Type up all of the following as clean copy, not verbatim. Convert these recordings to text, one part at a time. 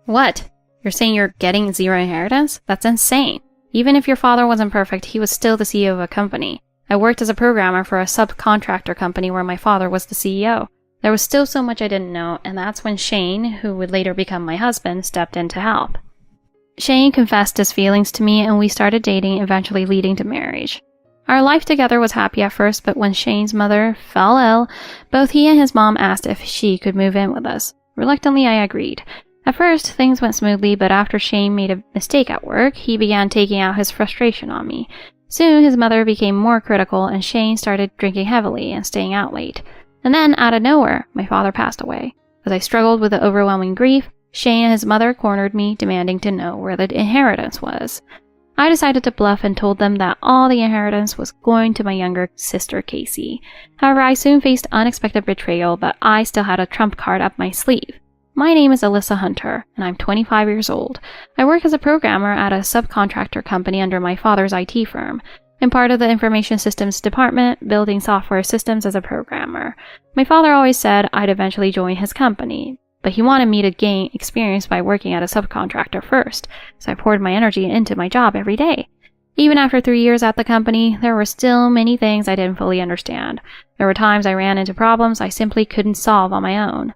What? You're saying you're getting zero inheritance? That's insane. Even if your father wasn't perfect, he was still the CEO of a company. I worked as a programmer for a subcontractor company where my father was the CEO. There was still so much I didn't know, and that's when Shane, who would later become my husband, stepped in to help. Shane confessed his feelings to me, and we started dating, eventually leading to marriage. Our life together was happy at first, but when Shane's mother fell ill, both he and his mom asked if she could move in with us. Reluctantly, I agreed. At first, things went smoothly, but after Shane made a mistake at work, he began taking out his frustration on me. Soon, his mother became more critical, and Shane started drinking heavily and staying out late. And then, out of nowhere, my father passed away. As I struggled with the overwhelming grief, Shane and his mother cornered me, demanding to know where the inheritance was. I decided to bluff and told them that all the inheritance was going to my younger sister, Casey. However, I soon faced unexpected betrayal, but I still had a trump card up my sleeve. My name is Alyssa Hunter, and I'm 25 years old. I work as a programmer at a subcontractor company under my father's IT firm. I'm part of the information systems department, building software systems as a programmer. My father always said I'd eventually join his company, but he wanted me to gain experience by working at a subcontractor first, so I poured my energy into my job every day. Even after 3 years at the company, there were still many things I didn't fully understand. There were times I ran into problems I simply couldn't solve on my own.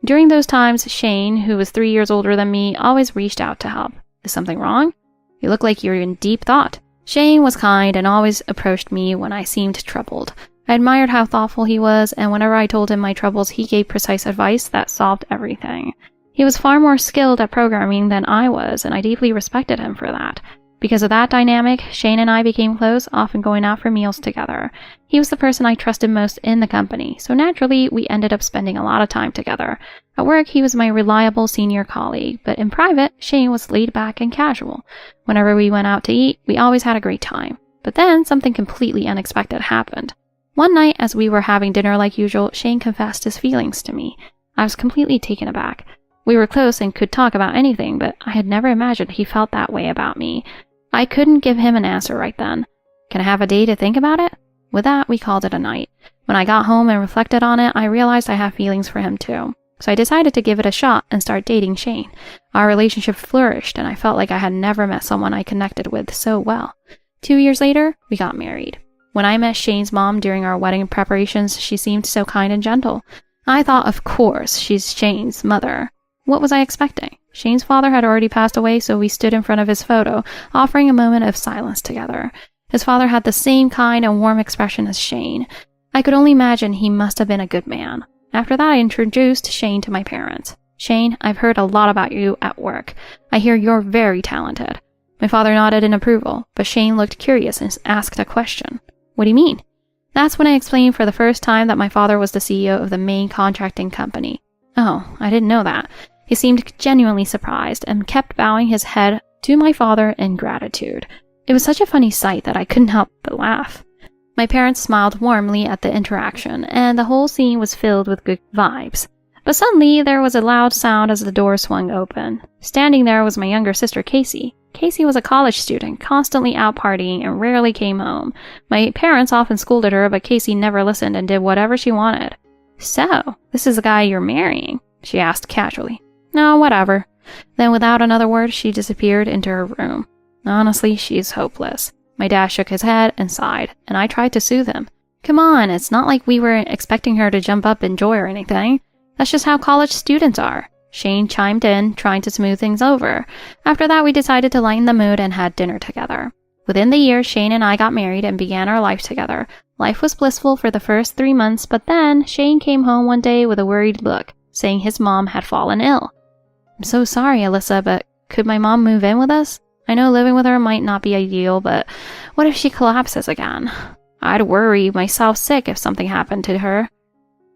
During those times, Shane, who was 3 years older than me, always reached out to help. Is something wrong? You look like you're in deep thought. Shane was kind and always approached me when I seemed troubled. I admired how thoughtful he was, and whenever I told him my troubles, he gave precise advice that solved everything. He was far more skilled at programming than I was, and I deeply respected him for that. Because of that dynamic, Shane and I became close, often going out for meals together. He was the person I trusted most in the company, so naturally, we ended up spending a lot of time together. At work, he was my reliable senior colleague, but in private, Shane was laid back and casual. Whenever we went out to eat, we always had a great time. But then, something completely unexpected happened. One night, as we were having dinner like usual, Shane confessed his feelings to me. I was completely taken aback. We were close and could talk about anything, but I had never imagined he felt that way about me. I couldn't give him an answer right then. Can I have a day to think about it? With that, we called it a night. When I got home and reflected on it, I realized I had feelings for him too. So I decided to give it a shot and start dating Shane. Our relationship flourished, and I felt like I had never met someone I connected with so well. 2 years later, we got married. When I met Shane's mom during our wedding preparations, she seemed so kind and gentle. I thought, of course, she's Shane's mother. What was I expecting? Shane's father had already passed away, so we stood in front of his photo, offering a moment of silence together. His father had the same kind and warm expression as Shane. I could only imagine he must have been a good man. After that, I introduced Shane to my parents. Shane, I've heard a lot about you at work. I hear you're very talented. My father nodded in approval, but Shane looked curious and asked a question. What do you mean? That's when I explained for the first time that my father was the CEO of the main contracting company. Oh, I didn't know that. He seemed genuinely surprised and kept bowing his head to my father in gratitude. It was such a funny sight that I couldn't help but laugh. My parents smiled warmly at the interaction, and the whole scene was filled with good vibes. But suddenly, there was a loud sound as the door swung open. Standing there was my younger sister, Casey. Casey was a college student, constantly out partying and rarely came home. My parents often scolded her, but Casey never listened and did whatever she wanted. So, this is the guy you're marrying? She asked casually. No, whatever. Then without another word, she disappeared into her room. Honestly, she's hopeless. My dad shook his head and sighed, and I tried to soothe him. Come on, it's not like we were expecting her to jump up in joy or anything. That's just how college students are. Shane chimed in, trying to smooth things over. After that, we decided to lighten the mood and had dinner together. Within the year, Shane and I got married and began our life together. Life was blissful for the first 3 months, but then Shane came home one day with a worried look, saying his mom had fallen ill. I'm so sorry, Alyssa, but could my mom move in with us? I know living with her might not be ideal, but what if she collapses again? I'd worry myself sick if something happened to her.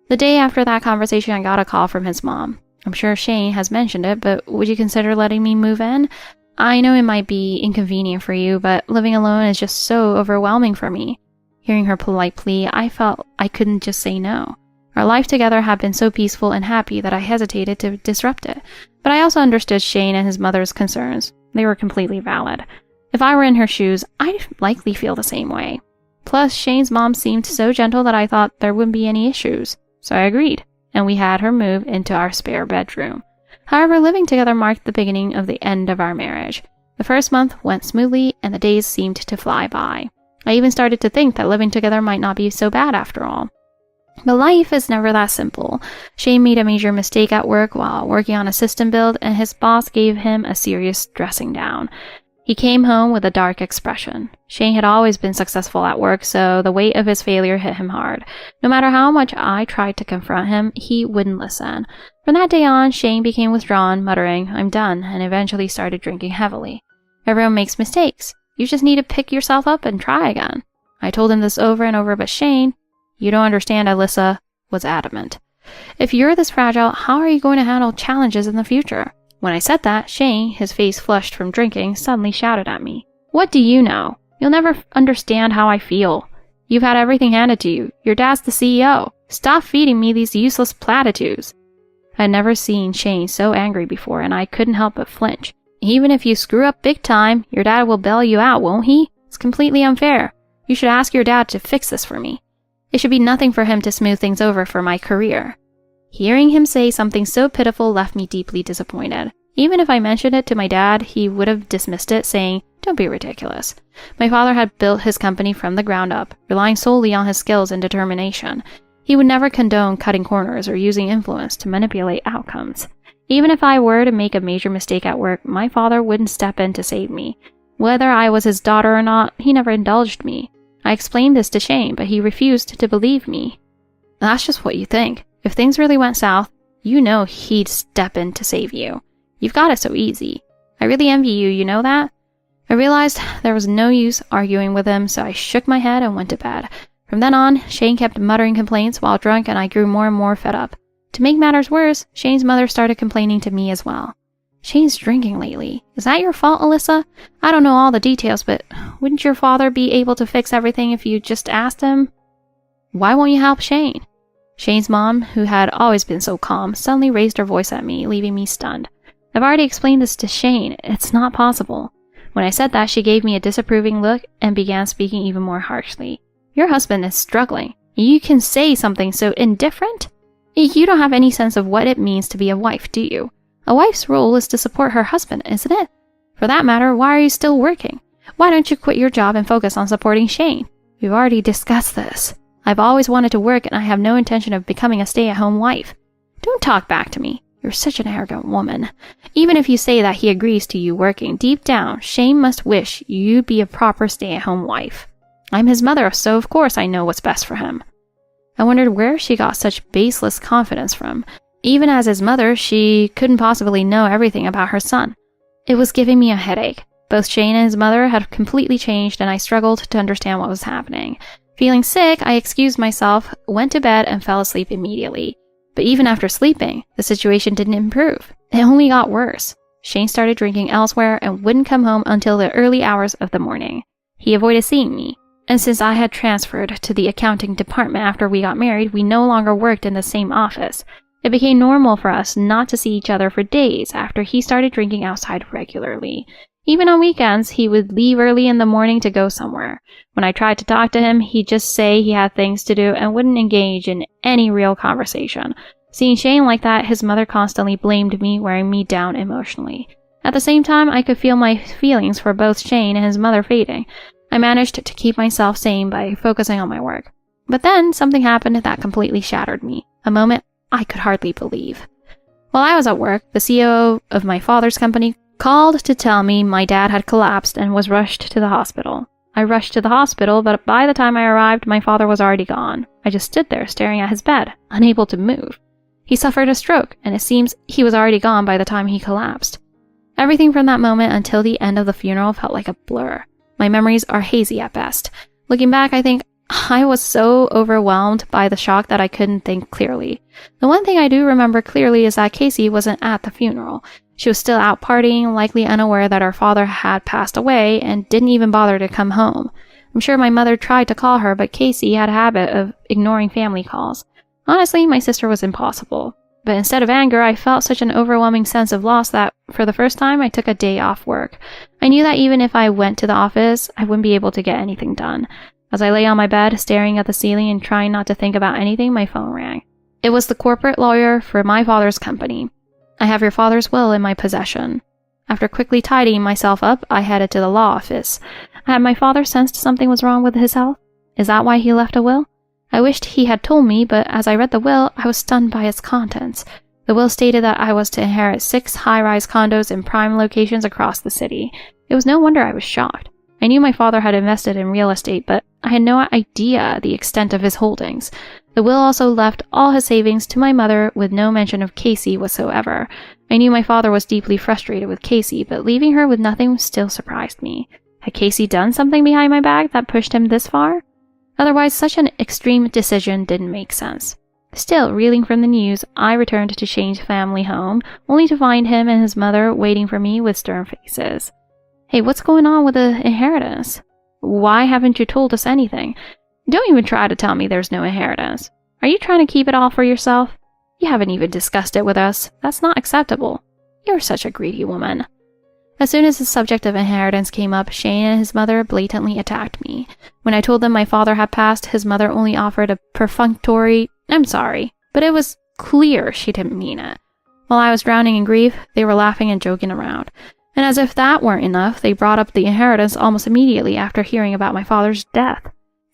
The day after that conversation, I got a call from his mom. I'm sure Shane has mentioned it, but would you consider letting me move in? I know it might be inconvenient for you, but living alone is just so overwhelming for me. Hearing her polite plea, I felt I couldn't just say no. Our life together had been so peaceful and happy that I hesitated to disrupt it. But I also understood Shane and his mother's concerns. They were completely valid. If I were in her shoes, I'd likely feel the same way. Plus, Shane's mom seemed so gentle that I thought there wouldn't be any issues. So I agreed, and we had her move into our spare bedroom. However, living together marked the beginning of the end of our marriage. The first month went smoothly, and the days seemed to fly by. I even started to think that living together might not be so bad after all. But life is never that simple. Shane made a major mistake at work while working on a system build, and his boss gave him a serious dressing down. He came home with a dark expression. Shane had always been successful at work, so the weight of his failure hit him hard. No matter how much I tried to confront him, he wouldn't listen. From that day on, Shane became withdrawn, muttering, "I'm done," and eventually started drinking heavily. Everyone makes mistakes. You just need to pick yourself up and try again. I told him this over and over, but Shane, "You don't understand, Alyssa," was adamant. "If you're this fragile, how are you going to handle challenges in the future?" When I said that, Shane, his face flushed from drinking, suddenly shouted at me, "What do you know? You'll never understand how I feel. You've had everything handed to you. Your dad's the CEO. Stop feeding me these useless platitudes." I had never seen Shane so angry before, and I couldn't help but flinch. "Even if you screw up big time, your dad will bail you out, won't he? It's completely unfair. You should ask your dad to fix this for me. It should be nothing for him to smooth things over for my career." Hearing him say something so pitiful left me deeply disappointed. Even if I mentioned it to my dad, he would have dismissed it, saying, "Don't be ridiculous." My father had built his company from the ground up, relying solely on his skills and determination. He would never condone cutting corners or using influence to manipulate outcomes. Even if I were to make a major mistake at work, my father wouldn't step in to save me. Whether I was his daughter or not, he never indulged me. I explained this to Shane, but he refused to believe me. "That's just what you think. If things really went south, you know he'd step in to save you. You've got it so easy. I really envy you, you know that?" I realized there was no use arguing with him, so I shook my head and went to bed. From then on, Shane kept muttering complaints while drunk, and I grew more and more fed up. To make matters worse, Shane's mother started complaining to me as well. "Shane's drinking lately. Is that your fault, Alyssa? I don't know all the details, but wouldn't your father be able to fix everything if you just asked him? Why won't you help Shane?" Shane's mom, who had always been so calm, suddenly raised her voice at me, leaving me stunned. "I've already explained this to Shane. It's not possible." When I said that, she gave me a disapproving look and began speaking even more harshly. "Your husband is struggling. You can say something so indifferent? You don't have any sense of what it means to be a wife, do you? A wife's role is to support her husband, isn't it? For that matter, why are you still working? Why don't you quit your job and focus on supporting Shane? We've already discussed this. I've always wanted to work, and I have no intention of becoming a stay-at-home wife. Don't talk back to me. You're such an arrogant woman. Even if you say that he agrees to you working, deep down, Shane must wish you'd be a proper stay-at-home wife. I'm his mother, so of course I know what's best for him." I wondered where she got such baseless confidence from. Even as his mother, she couldn't possibly know everything about her son. It was giving me a headache. Both Shane and his mother had completely changed, and I struggled to understand what was happening. Feeling sick, I excused myself, went to bed, and fell asleep immediately. But even after sleeping, the situation didn't improve. It only got worse. Shane started drinking elsewhere and wouldn't come home until the early hours of the morning. He avoided seeing me. And since I had transferred to the accounting department after we got married, we no longer worked in the same office. It became normal for us not to see each other for days after he started drinking outside regularly. Even on weekends, he would leave early in the morning to go somewhere. When I tried to talk to him, he'd just say he had things to do and wouldn't engage in any real conversation. Seeing Shane like that, his mother constantly blamed me, wearing me down emotionally. At the same time, I could feel my feelings for both Shane and his mother fading. I managed to keep myself sane by focusing on my work. But then something happened that completely shattered me. A moment I could hardly believe. While I was at work, the CEO of my father's company called to tell me my dad had collapsed and was rushed to the hospital. I rushed to the hospital, but by the time I arrived, my father was already gone. I just stood there staring at his bed, unable to move. He suffered a stroke, and it seems he was already gone by the time he collapsed. Everything from that moment until the end of the funeral felt like a blur. My memories are hazy at best. Looking back, I think I was so overwhelmed by the shock that I couldn't think clearly. The one thing I do remember clearly is that Casey wasn't at the funeral. She was still out partying, likely unaware that her father had passed away, and didn't even bother to come home. I'm sure my mother tried to call her, but Casey had a habit of ignoring family calls. Honestly, my sister was impossible. But instead of anger, I felt such an overwhelming sense of loss that, for the first time, I took a day off work. I knew that even if I went to the office, I wouldn't be able to get anything done. As I lay on my bed, staring at the ceiling and trying not to think about anything, my phone rang. It was the corporate lawyer for my father's company. I have your father's will in my possession. After quickly tidying myself up, I headed to the law office. Had my father sensed something was wrong with his health? Is that why he left a will? I wished he had told me, but as I read the will, I was stunned by its contents. The will stated that I was to inherit 6 high-rise condos in prime locations across the city. It was no wonder I was shocked. I knew my father had invested in real estate, but I had no idea the extent of his holdings. The will also left all his savings to my mother with no mention of Casey whatsoever. I knew my father was deeply frustrated with Casey, but leaving her with nothing still surprised me. Had Casey done something behind my back that pushed him this far? Otherwise, such an extreme decision didn't make sense. Still, reeling from the news, I returned to Shane's family home, only to find him and his mother waiting for me with stern faces. Hey, what's going on with the inheritance? Why haven't you told us anything? Don't even try to tell me there's no inheritance. Are you trying to keep it all for yourself? You haven't even discussed it with us. That's not acceptable. You're such a greedy woman. As soon as the subject of inheritance came up, Shane and his mother blatantly attacked me. When I told them my father had passed, his mother only offered a perfunctory, "I'm sorry," but it was clear she didn't mean it. While I was drowning in grief, they were laughing and joking around. And as if that weren't enough, they brought up the inheritance almost immediately after hearing about my father's death.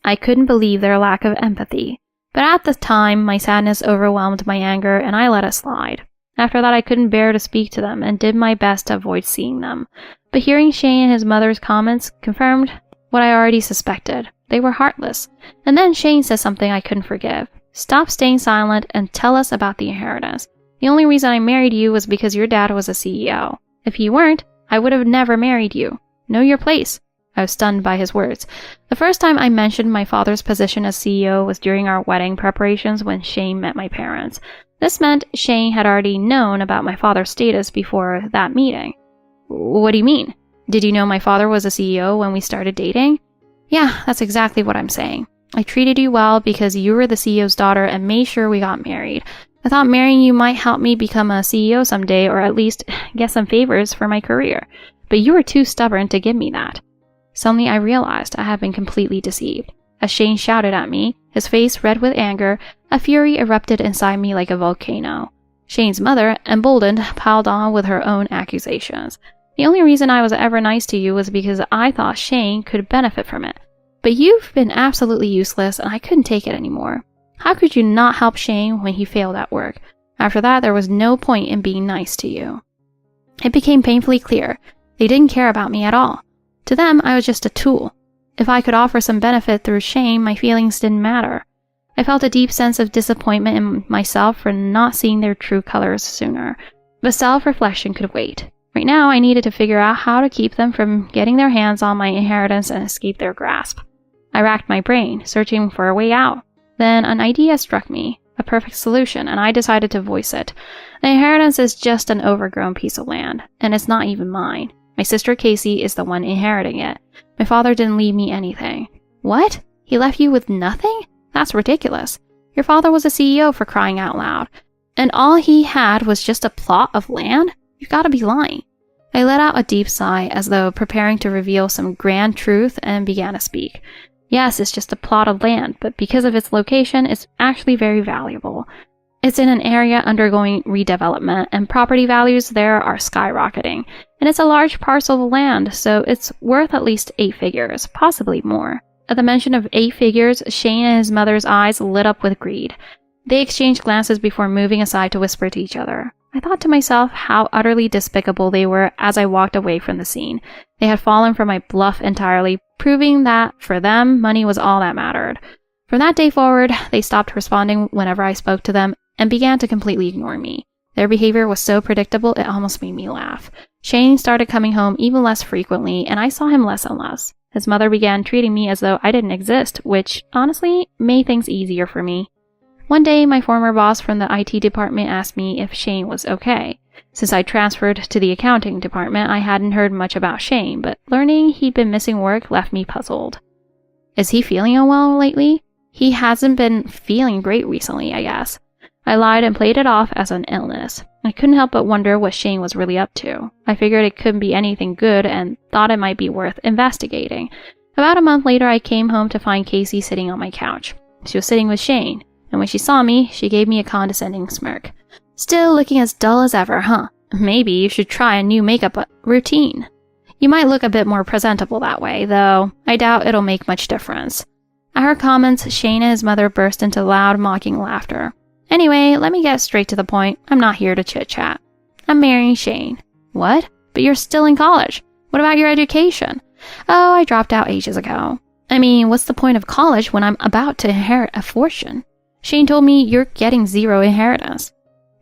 I couldn't believe their lack of empathy. But at the time, my sadness overwhelmed my anger, and I let it slide. After that, I couldn't bear to speak to them and did my best to avoid seeing them. But hearing Shane and his mother's comments confirmed what I already suspected. They were heartless. And then Shane said something I couldn't forgive. "Stop staying silent and tell us about the inheritance. The only reason I married you was because your dad was a CEO. If he weren't, I would have never married you. Know your place." I was stunned by his words. The first time I mentioned my father's position as CEO was during our wedding preparations when Shane met my parents. This meant Shane had already known about my father's status before that meeting. "What do you mean? Did you know my father was a CEO when we started dating?" "Yeah, that's exactly what I'm saying. I treated you well because you were the CEO's daughter and made sure we got married. I thought marrying you might help me become a CEO someday, or at least get some favors for my career. But you were too stubborn to give me that." Suddenly I realized I had been completely deceived. As Shane shouted at me, his face red with anger, a fury erupted inside me like a volcano. Shane's mother, emboldened, piled on with her own accusations. "The only reason I was ever nice to you was because I thought Shane could benefit from it. But you've been absolutely useless and I couldn't take it anymore. How could you not help Shane when he failed at work? After that, there was no point in being nice to you." It became painfully clear. They didn't care about me at all. To them, I was just a tool. If I could offer some benefit through Shane, my feelings didn't matter. I felt a deep sense of disappointment in myself for not seeing their true colors sooner. But self-reflection could wait. Right now, I needed to figure out how to keep them from getting their hands on my inheritance and escape their grasp. I racked my brain, searching for a way out. Then an idea struck me, a perfect solution, and I decided to voice it. The inheritance is just an overgrown piece of land, and it's not even mine. My sister Casey is the one inheriting it. My father didn't leave me anything. "What? He left you with nothing? That's ridiculous. Your father was a CEO, for crying out loud. And all he had was just a plot of land? You've got to be lying." I let out a deep sigh as though preparing to reveal some grand truth and began to speak. "Yes, it's just a plot of land, but because of its location, it's actually very valuable. It's in an area undergoing redevelopment, and property values there are skyrocketing. And it's a large parcel of land, so it's worth at least 8 figures, possibly more." At the mention of 8 figures, Shane and his mother's eyes lit up with greed. They exchanged glances before moving aside to whisper to each other. I thought to myself how utterly despicable they were as I walked away from the scene. They had fallen for my bluff entirely, proving that, for them, money was all that mattered. From that day forward, they stopped responding whenever I spoke to them and began to completely ignore me. Their behavior was so predictable it almost made me laugh. Shane started coming home even less frequently, and I saw him less and less. His mother began treating me as though I didn't exist, which, honestly, made things easier for me. One day, my former boss from the IT department asked me if Shane was okay. Since I transferred to the accounting department, I hadn't heard much about Shane, but learning he'd been missing work left me puzzled. "Is he feeling unwell lately?" "He hasn't been feeling great recently, I guess." I lied and played it off as an illness. I couldn't help but wonder what Shane was really up to. I figured it couldn't be anything good and thought it might be worth investigating. About a month later, I came home to find Casey sitting on my couch. She was sitting with Shane, and when she saw me, she gave me a condescending smirk. Still looking as dull as ever, huh? Maybe you should try a new makeup routine. You might look a bit more presentable that way, though I doubt it'll make much difference. At her comments, Shane and his mother burst into loud, mocking laughter. Anyway, let me get straight to the point. I'm not here to chit-chat. I'm marrying Shane. What? But you're still in college. What about your education? Oh, I dropped out ages ago. I mean, what's the point of college when I'm about to inherit a fortune? Shane told me you're getting 0 inheritance.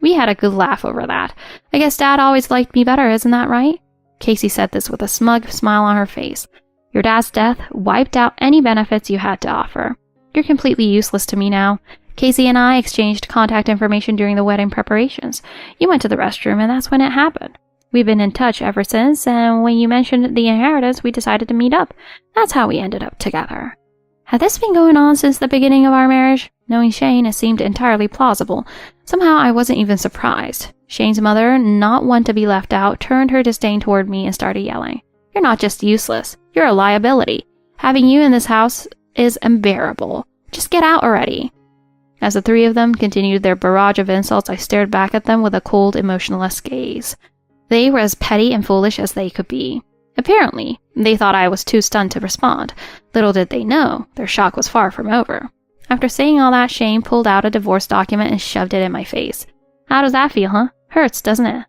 We had a good laugh over that. I guess Dad always liked me better, isn't that right? Casey said this with a smug smile on her face. Your dad's death wiped out any benefits you had to offer. You're completely useless to me now. Casey and I exchanged contact information during the wedding preparations. You went to the restroom and that's when it happened. We've been in touch ever since, and when you mentioned the inheritance, we decided to meet up. That's how we ended up together. Had this been going on since the beginning of our marriage? Knowing Shane, it seemed entirely plausible. Somehow I wasn't even surprised. Shane's mother, not one to be left out, turned her disdain toward me and started yelling. You're not just useless. You're a liability. Having you in this house is unbearable. Just get out already. As the three of them continued their barrage of insults, I stared back at them with a cold, emotionless gaze. They were as petty and foolish as they could be. Apparently, they thought I was too stunned to respond. Little did they know, their shock was far from over. After saying all that, Shane pulled out a divorce document and shoved it in my face. How does that feel, huh? Hurts, doesn't it?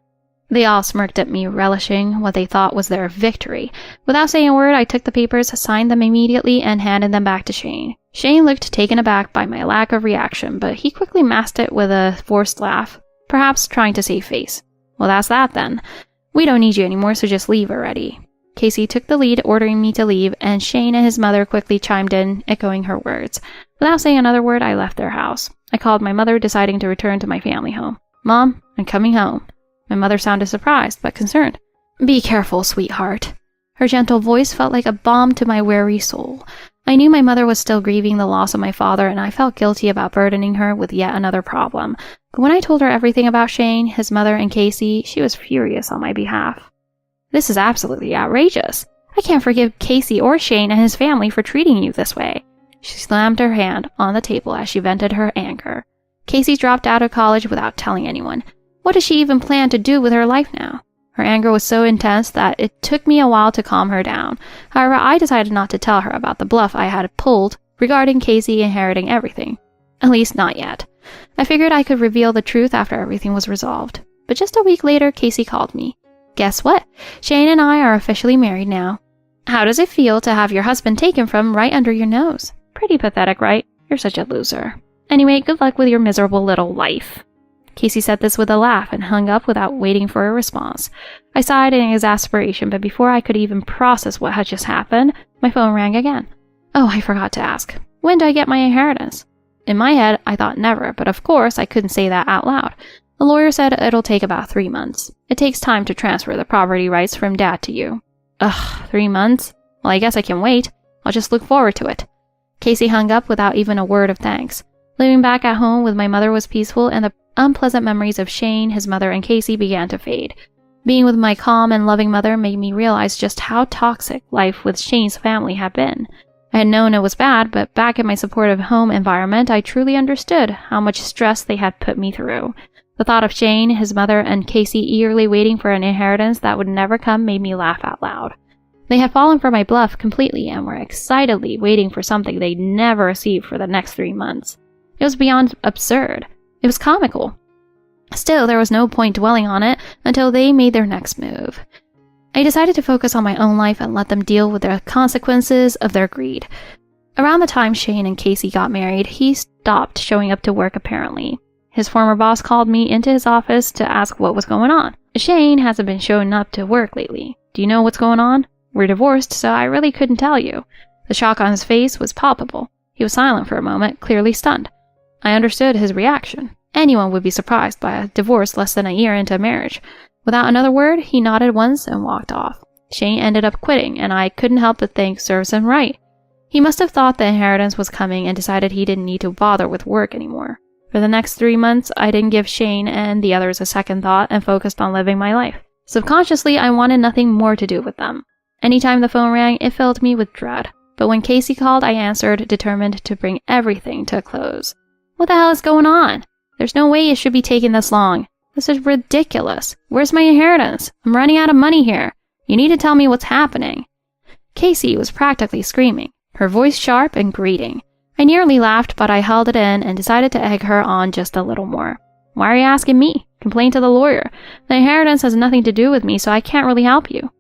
They all smirked at me, relishing what they thought was their victory. Without saying a word, I took the papers, signed them immediately, and handed them back to Shane. Shane looked taken aback by my lack of reaction, but he quickly masked it with a forced laugh, perhaps trying to save face. Well, that's that then. We don't need you anymore, so just leave already. Casey took the lead, ordering me to leave, and Shane and his mother quickly chimed in, echoing her words. Without saying another word, I left their house. I called my mother, deciding to return to my family home. Mom, I'm coming home. My mother sounded surprised, but concerned. Be careful, sweetheart. Her gentle voice felt like a balm to my weary soul. I knew my mother was still grieving the loss of my father, and I felt guilty about burdening her with yet another problem. But when I told her everything about Shane, his mother, and Casey, she was furious on my behalf. This is absolutely outrageous. I can't forgive Casey or Shane and his family for treating you this way. She slammed her hand on the table as she vented her anger. Casey dropped out of college without telling anyone. What does she even plan to do with her life now? Her anger was so intense that it took me a while to calm her down. However, I decided not to tell her about the bluff I had pulled regarding Casey inheriting everything. At least not yet. I figured I could reveal the truth after everything was resolved. But just a week later, Casey called me. Guess what? Shane and I are officially married now. How does it feel to have your husband taken from right under your nose? Pretty pathetic, right? You're such a loser. Anyway, good luck with your miserable little life. Casey said this with a laugh and hung up without waiting for a response. I sighed in exasperation, but before I could even process what had just happened, my phone rang again. Oh, I forgot to ask. When do I get my inheritance? In my head, I thought never, but of course I couldn't say that out loud. The lawyer said it'll take about 3 months. It takes time to transfer the property rights from Dad to you. Ugh, 3 months? Well, I guess I can wait. I'll just look forward to it. Casey hung up without even a word of thanks. Living back at home with my mother was peaceful, and the unpleasant memories of Shane, his mother, and Casey began to fade. Being with my calm and loving mother made me realize just how toxic life with Shane's family had been. I had known it was bad, but back in my supportive home environment, I truly understood how much stress they had put me through. The thought of Shane, his mother, and Casey eagerly waiting for an inheritance that would never come made me laugh out loud. They had fallen for my bluff completely and were excitedly waiting for something they'd never receive for the next 3 months. It was beyond absurd. It was comical. Still, there was no point dwelling on it until they made their next move. I decided to focus on my own life and let them deal with the consequences of their greed. Around the time Shane and Casey got married, he stopped showing up to work apparently. His former boss called me into his office to ask what was going on. Shane hasn't been showing up to work lately. Do you know what's going on? We're divorced, so I really couldn't tell you. The shock on his face was palpable. He was silent for a moment, clearly stunned. I understood his reaction. Anyone would be surprised by a divorce less than a year into a marriage. Without another word, he nodded once and walked off. Shane ended up quitting, and I couldn't help but think serves him right. He must have thought the inheritance was coming and decided he didn't need to bother with work anymore. For the next 3 months, I didn't give Shane and the others a second thought and focused on living my life. Subconsciously, I wanted nothing more to do with them. Anytime the phone rang, it filled me with dread. But when Casey called, I answered, determined to bring everything to a close. What the hell is going on? There's no way it should be taking this long. This is ridiculous. Where's my inheritance? I'm running out of money here. You need to tell me what's happening." Casey was practically screaming, her voice sharp and grating. I nearly laughed, but I held it in and decided to egg her on just a little more. "Why are you asking me? Complain to the lawyer. The inheritance has nothing to do with me, so I can't really help you."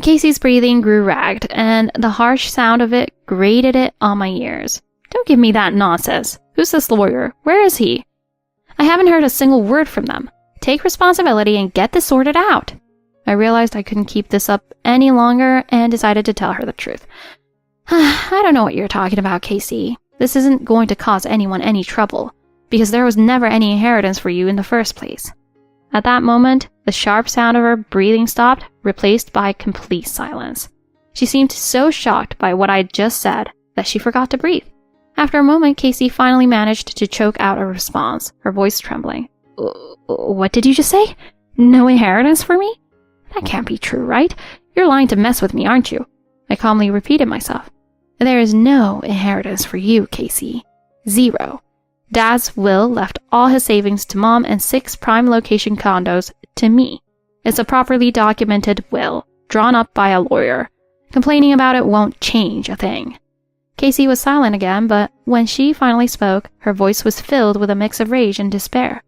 Casey's breathing grew ragged, and the harsh sound of it grated it on my ears. "Don't give me that nonsense. Who's this lawyer? Where is he?" "I haven't heard a single word from them. Take responsibility and get this sorted out." I realized I couldn't keep this up any longer and decided to tell her the truth. "I don't know what you're talking about, Casey. This isn't going to cause anyone any trouble, because there was never any inheritance for you in the first place." At that moment, the sharp sound of her breathing stopped, replaced by complete silence. She seemed so shocked by what I'd just said that she forgot to breathe. After a moment, Casey finally managed to choke out a response, her voice trembling. "What did you just say? No inheritance for me? That can't be true, right? You're lying to mess with me, aren't you?" I calmly repeated myself. "There is no inheritance for you, Casey. 0. Dad's will left all his savings to Mom and 6 prime location condos to me. It's a properly documented will, drawn up by a lawyer. Complaining about it won't change a thing." Casey was silent again, but when she finally spoke, her voice was filled with a mix of rage and despair.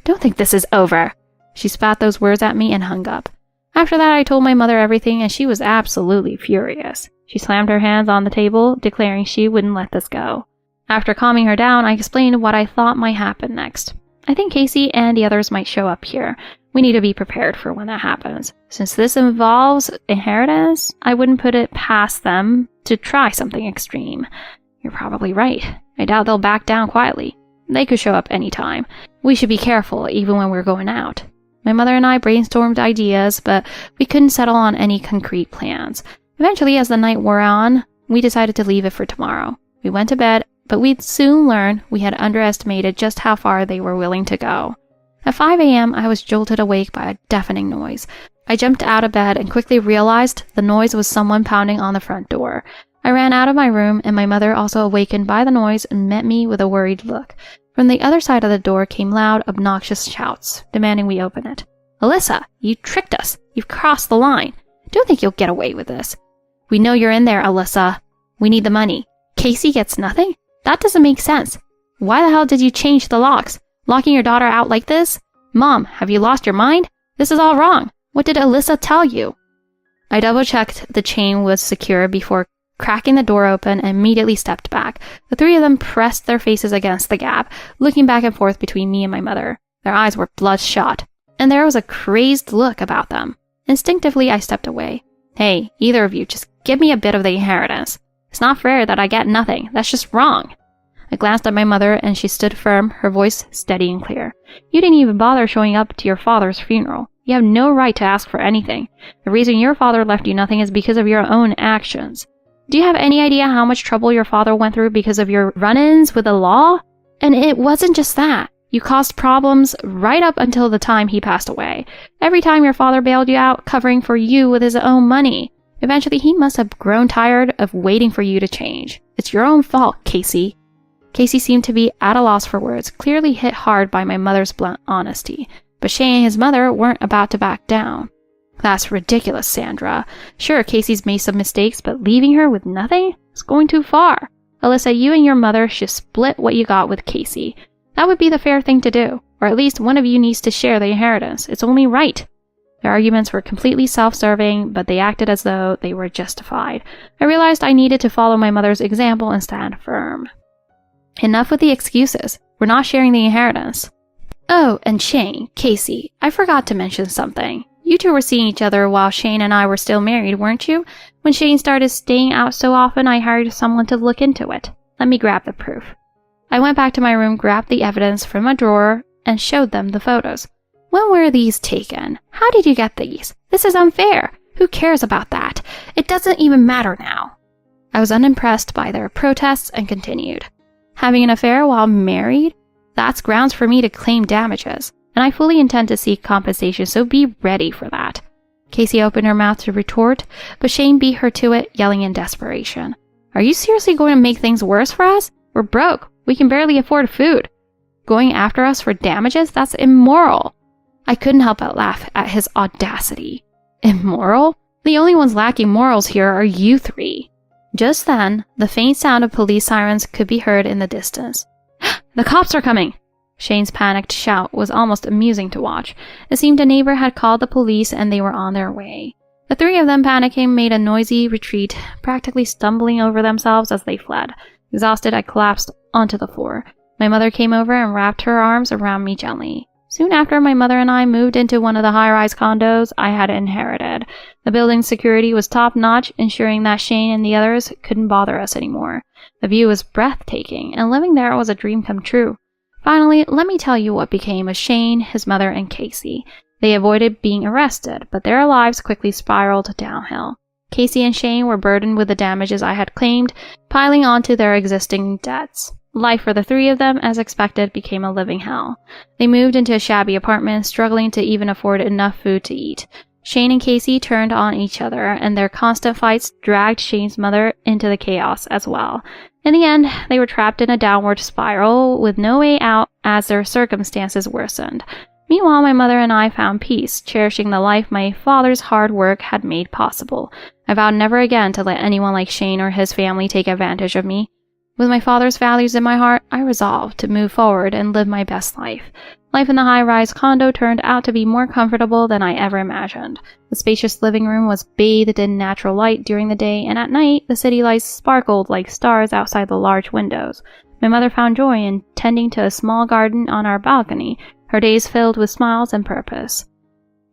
"Don't think this is over." She spat those words at me and hung up. After that, I told my mother everything, and she was absolutely furious. She slammed her hands on the table, declaring she wouldn't let this go. After calming her down, I explained what I thought might happen next. "I think Casey and the others might show up here. We need to be prepared for when that happens. Since this involves inheritance, I wouldn't put it past them to try something extreme." "You're probably right. I doubt they'll back down quietly. They could show up anytime. We should be careful even when we're going out." My mother and I brainstormed ideas, but we couldn't settle on any concrete plans. Eventually, as the night wore on, we decided to leave it for tomorrow. We went to bed, but we'd soon learn we had underestimated just how far they were willing to go. At 5 a.m., I was jolted awake by a deafening noise. I jumped out of bed and quickly realized the noise was someone pounding on the front door. I ran out of my room, and my mother, also awakened by the noise, met me with a worried look. From the other side of the door came loud, obnoxious shouts, demanding we open it. "Alyssa, you tricked us. You've crossed the line. Don't think you'll get away with this. We know you're in there, Alyssa. We need the money. Casey gets nothing? That doesn't make sense. Why the hell did you change the locks? Locking your daughter out like this? Mom, have you lost your mind? This is all wrong. What did Alyssa tell you?" I double-checked the chain was secure before cracking the door open and immediately stepped back. The 3 of them pressed their faces against the gap, looking back and forth between me and my mother. Their eyes were bloodshot, and there was a crazed look about them. Instinctively, I stepped away. "Hey, either of you, just give me a bit of the inheritance. It's not fair that I get nothing. That's just wrong." I glanced at my mother, and she stood firm, her voice steady and clear. "You didn't even bother showing up to your father's funeral. You have no right to ask for anything. The reason your father left you nothing is because of your own actions. Do you have any idea how much trouble your father went through because of your run-ins with the law? And it wasn't just that. You caused problems right up until the time he passed away. Every time your father bailed you out, covering for you with his own money. Eventually, he must have grown tired of waiting for you to change. It's your own fault, Casey." Casey seemed to be at a loss for words, clearly hit hard by my mother's blunt honesty. But Shane and his mother weren't about to back down. "That's ridiculous, Sandra. Sure, Casey's made some mistakes, but leaving her with nothing? It's going too far. Alyssa, you and your mother should split what you got with Casey. That would be the fair thing to do. Or at least one of you needs to share the inheritance. It's only right." Their arguments were completely self-serving, but they acted as though they were justified. I realized I needed to follow my mother's example and stand firm. "Enough with the excuses. We're not sharing the inheritance." "Oh, and Shane, Casey, I forgot to mention something. You two were seeing each other while Shane and I were still married, weren't you? When Shane started staying out so often, I hired someone to look into it. Let me grab the proof." I went back to my room, grabbed the evidence from a drawer, and showed them the photos. "When were these taken? How did you get these? This is unfair. Who cares about that? It doesn't even matter now." I was unimpressed by their protests and continued. "Having an affair while married? That's grounds for me to claim damages, and I fully intend to seek compensation, so be ready for that." Casey opened her mouth to retort, but Shane beat her to it, yelling in desperation. "Are you seriously going to make things worse for us? We're broke. We can barely afford food. Going after us for damages? That's immoral." I couldn't help but laugh at his audacity. Immoral? The only ones lacking morals here are you three. Just then, the faint sound of police sirens could be heard in the distance. The cops are coming! Shane's panicked shout was almost amusing to watch. It seemed a neighbor had called the police and they were on their way. The three of them, panicking, made a noisy retreat, practically stumbling over themselves as they fled. Exhausted, I collapsed onto the floor. My mother came over and wrapped her arms around me gently. Soon after, my mother and I moved into one of the high-rise condos I had inherited. The building's security was top-notch, ensuring that Shane and the others couldn't bother us anymore. The view was breathtaking, and living there was a dream come true. Finally, let me tell you what became of Shane, his mother, and Casey. They avoided being arrested, but their lives quickly spiraled downhill. Casey and Shane were burdened with the damages I had claimed, piling onto their existing debts. Life for the three of them, as expected, became a living hell. They moved into a shabby apartment, struggling to even afford enough food to eat. Shane and Casey turned on each other, and their constant fights dragged Shane's mother into the chaos as well. In the end, they were trapped in a downward spiral with no way out as their circumstances worsened. Meanwhile, my mother and I found peace, cherishing the life my father's hard work had made possible. I vowed never again to let anyone like Shane or his family take advantage of me. With my father's values in my heart, I resolved to move forward and live my best life. Life in the high-rise condo turned out to be more comfortable than I ever imagined. The spacious living room was bathed in natural light during the day, and at night, the city lights sparkled like stars outside the large windows. My mother found joy in tending to a small garden on our balcony, her days filled with smiles and purpose.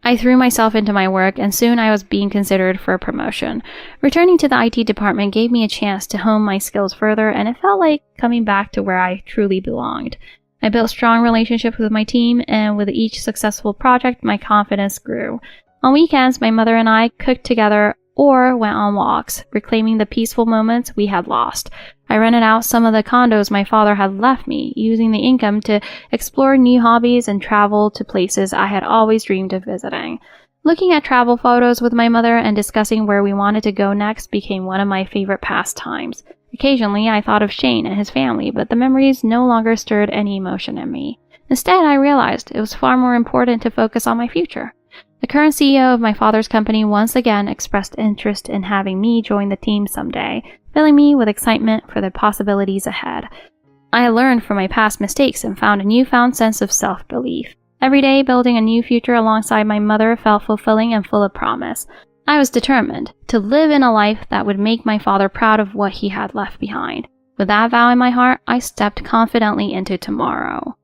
I threw myself into my work, and soon I was being considered for a promotion. Returning to the IT department gave me a chance to hone my skills further, and it felt like coming back to where I truly belonged. I built strong relationships with my team, and with each successful project, my confidence grew. On weekends, my mother and I cooked together or went on walks, reclaiming the peaceful moments we had lost. I rented out some of the condos my father had left me, using the income to explore new hobbies and travel to places I had always dreamed of visiting. Looking at travel photos with my mother and discussing where we wanted to go next became one of my favorite pastimes. Occasionally, I thought of Shane and his family, but the memories no longer stirred any emotion in me. Instead, I realized it was far more important to focus on my future. The current CEO of my father's company once again expressed interest in having me join the team someday, filling me with excitement for the possibilities ahead. I learned from my past mistakes and found a newfound sense of self-belief. Every day, building a new future alongside my mother felt fulfilling and full of promise. I was determined to live in a life that would make my father proud of what he had left behind. With that vow in my heart, I stepped confidently into tomorrow.